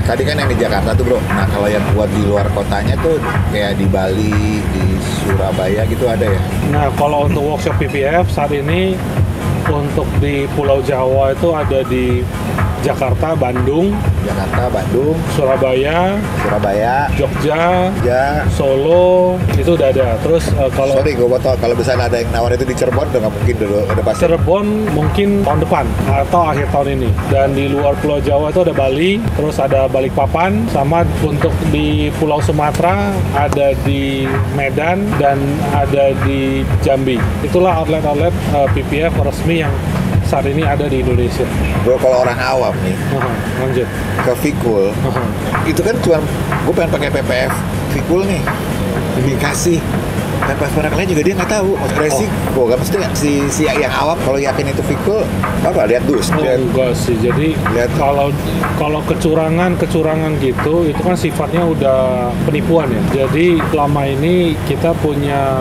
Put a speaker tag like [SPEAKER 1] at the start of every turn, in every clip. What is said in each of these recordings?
[SPEAKER 1] tadi kan yang di Jakarta tuh bro. Nah kalau yang buat di luar kotanya tuh kayak di Bali, di Surabaya gitu ada ya?
[SPEAKER 2] Nah, kalau untuk workshop PPF saat ini untuk di Pulau Jawa itu ada di Jakarta, Bandung, Surabaya, Jogja, Solo, itu udah ada. Terus kalau
[SPEAKER 1] sorry gue potong, kalau misalnya ada yang nawar itu di Cirebon udah nggak mungkin dulu, udah pasti.
[SPEAKER 2] Cirebon mungkin tahun depan atau akhir tahun ini. Dan di luar Pulau Jawa itu ada Bali, terus ada Balikpapan, sama untuk di Pulau Sumatera ada di Medan dan ada di Jambi. Itulah outlet-outlet PPF resmi yang saat ini ada di Indonesia.
[SPEAKER 1] Bro, kalau orang awam nih
[SPEAKER 2] lanjut
[SPEAKER 1] ke Fikul, itu kan cuma gue pengen pakai PPF Fikul nih, dikasih PPF merek lain juga dia nggak tahu. Resiko gak mesti si yang awam kalau yakin itu Fikul apa lihat dus.
[SPEAKER 2] Enggak sih, jadi kalau kecurangan gitu itu kan sifatnya udah penipuan ya. Jadi selama ini kita punya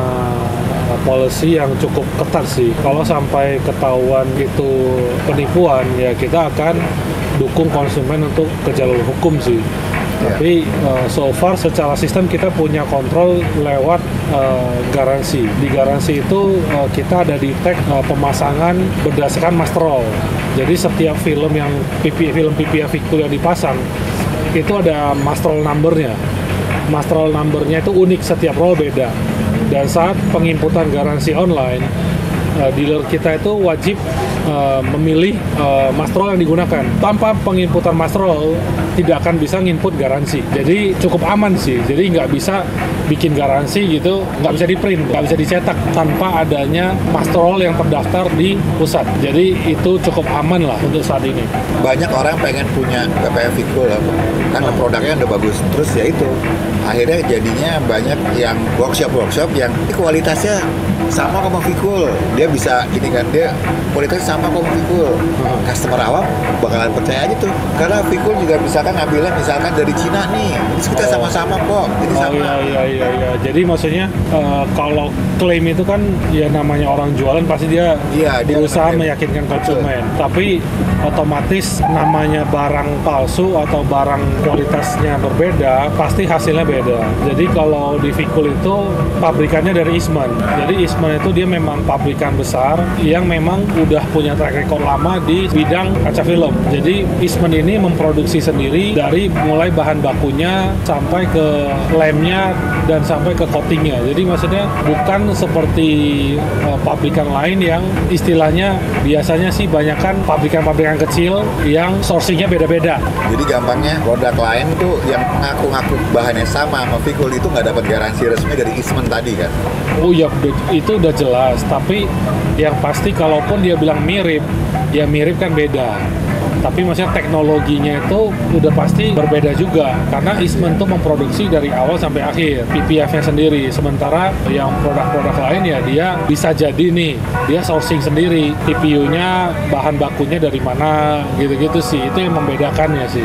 [SPEAKER 2] policy yang cukup ketat sih. Kalau sampai ketahuan itu penipuan, ya kita akan dukung konsumen untuk ke jalur hukum sih. Tapi so far secara sistem kita punya kontrol lewat garansi. Di garansi itu kita ada di tag pemasangan berdasarkan master roll. Jadi setiap film PPF Fikul yang dipasang itu ada master roll number-nya. Master roll number-nya itu unik, setiap roll beda. Dan saat penginputan garansi online, dealer kita itu wajib memilih master roll yang digunakan. Tanpa penginputan master roll, tidak akan bisa nginput garansi. Jadi cukup aman sih. Jadi nggak bisa bikin garansi gitu, nggak bisa di-print, nggak bisa dicetak tanpa adanya master roll yang terdaftar di pusat. Jadi itu cukup aman lah untuk saat ini.
[SPEAKER 1] Banyak orang pengen punya PPF Fikul karena produknya udah bagus. Terus ya itu, akhirnya jadinya banyak yang workshop yang kualitasnya sama sama Fikul. Dia bisa gini kan, dia kualitasnya sama sama Fikul. Customer awam bakalan percaya aja tuh. Karena Fikul juga misalkan ngambilnya misalkan dari Cina nih. Terus kita sama-sama kok. Jadi sama.
[SPEAKER 2] Iya. Jadi maksudnya kalau klaim itu kan ya namanya orang jualan pasti dia berusaha meyakinkan konsumen. Tapi otomatis namanya barang palsu atau barang kualitasnya berbeda, pasti hasilnya beda. Jadi kalau di Fikul itu pabrikannya dari Eastman. Jadi Eastman itu dia memang pabrikan besar yang memang udah punya track record lama di bidang kaca film. Jadi Eastman ini memproduksi sendiri dari mulai bahan bakunya sampai ke lemnya dan sampai ke coatingnya. Jadi maksudnya bukan seperti pabrikan lain yang istilahnya biasanya sih banyakkan pabrikan-pabrikan kecil yang sourcingnya beda-beda.
[SPEAKER 1] Jadi gampangnya produk lain tuh yang ngaku-ngaku bahannya sama Fikul itu nggak dapat garansi resmi dari Eastman tadi kan?
[SPEAKER 2] Oh ya, itu udah jelas. Tapi yang pasti kalaupun dia bilang mirip, ya mirip kan beda. Tapi maksudnya teknologinya itu udah pasti berbeda juga karena Eastman tuh memproduksi dari awal sampai akhir PPF-nya sendiri, sementara yang produk-produk lain ya dia bisa jadi nih dia sourcing sendiri, TPU-nya bahan bakunya dari mana gitu-gitu sih, itu yang membedakannya sih.